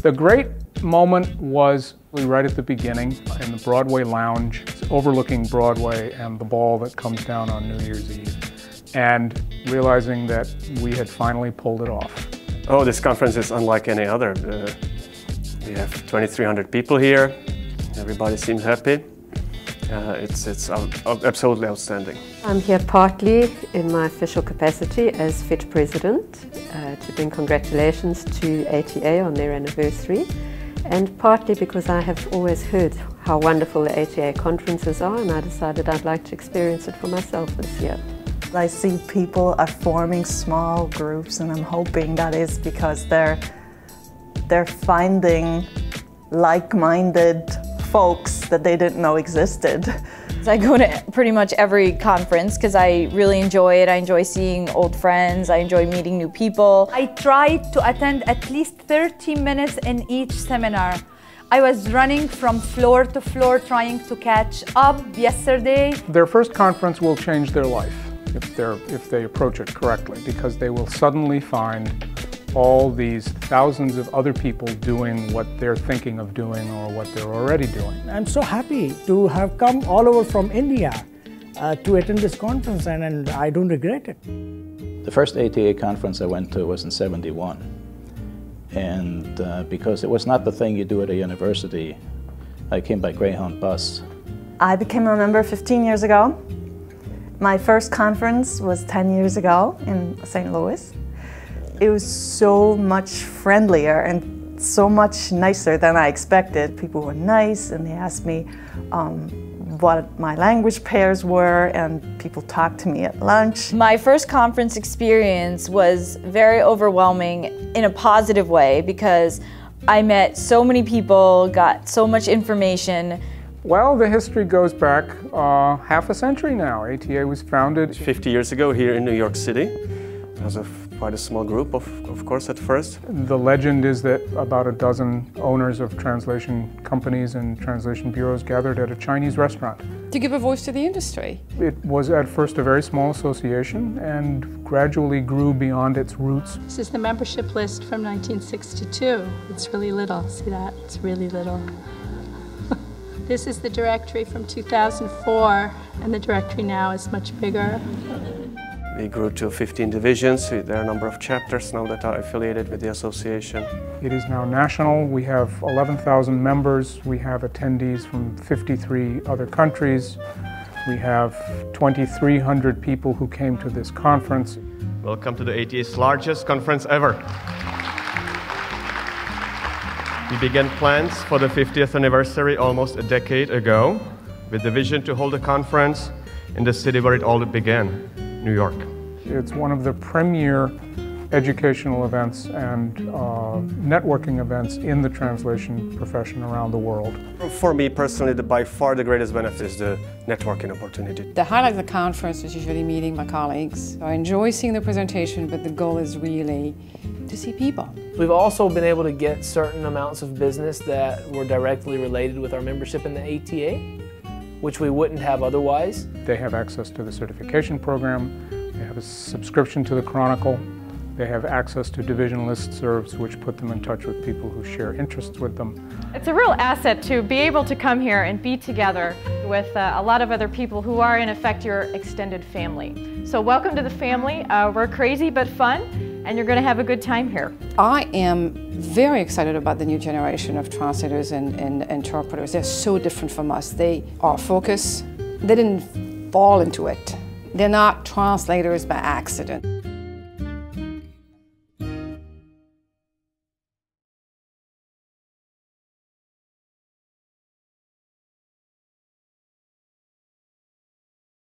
The great moment was right at the beginning in the Broadway lounge, overlooking Broadway and the ball that comes down on New Year's Eve, and realizing that we had finally pulled it off. Oh, this conference is unlike any other. We have 2,300 people here. Everybody seems happy. It's absolutely outstanding. I'm here partly in my official capacity as FIT President to bring congratulations to ATA on their anniversary, and partly because I have always heard how wonderful the ATA conferences are, and I decided I'd like to experience it for myself this year. I see people are forming small groups, and I'm hoping that is because they're finding like-minded folks that they didn't know existed. I go to pretty much every conference because I really enjoy it. I enjoy seeing old friends. I enjoy meeting new people. I try to attend at least 30 minutes in each seminar. I was running from floor to floor trying to catch up yesterday. Their first conference will change their life if they approach it correctly, because they will suddenly find all these thousands of other people doing what they're thinking of doing or what they're already doing. I'm so happy to have come all over from India to attend this conference, and I don't regret it. The first ATA conference I went to was in '71, and because it was not the thing you do at a university, I came by Greyhound bus. I became a member 15 years ago. My first conference was 10 years ago in St. Louis. It was so much friendlier and so much nicer than I expected. People were nice, and they asked me what my language pairs were, and people talked to me at lunch. My first conference experience was very overwhelming in a positive way because I met so many people, got so much information. Well, the history goes back half a century now. ATA was founded 50 years ago here in New York City. As quite a small group, of course, at first. The legend is that about a dozen owners of translation companies and translation bureaus gathered at a Chinese restaurant. To give a voice to the industry. It was at first a very small association and gradually grew beyond its roots. This is the membership list from 1962. It's really little, see that? It's really little. This is the directory from 2004, and the directory now is much bigger. We grew to 15 divisions. There are a number of chapters now that are affiliated with the association. It is now national. We have 11,000 members. We have attendees from 53 other countries. We have 2,300 people who came to this conference. Welcome to the ATA's largest conference ever. We began plans for the 50th anniversary almost a decade ago with the vision to hold a conference in the city where it all began, New York. It's one of the premier educational events and networking events in the translation profession around the world. For me personally, by far the greatest benefit is the networking opportunity. The highlight of the conference is usually meeting my colleagues. I enjoy seeing the presentation, but the goal is really to see people. We've also been able to get certain amounts of business that were directly related with our membership in the ATA, which we wouldn't have otherwise. They have access to the certification program, they have a subscription to the Chronicle, they have access to division listservs which put them in touch with people who share interests with them. It's a real asset to be able to come here and be together with a lot of other people who are in effect your extended family. So welcome to the family. We're crazy but fun, and you're going to have a good time here. I am very excited about the new generation of translators and interpreters. They're so different from us. They are focused. They didn't fall into it. They're not translators by accident.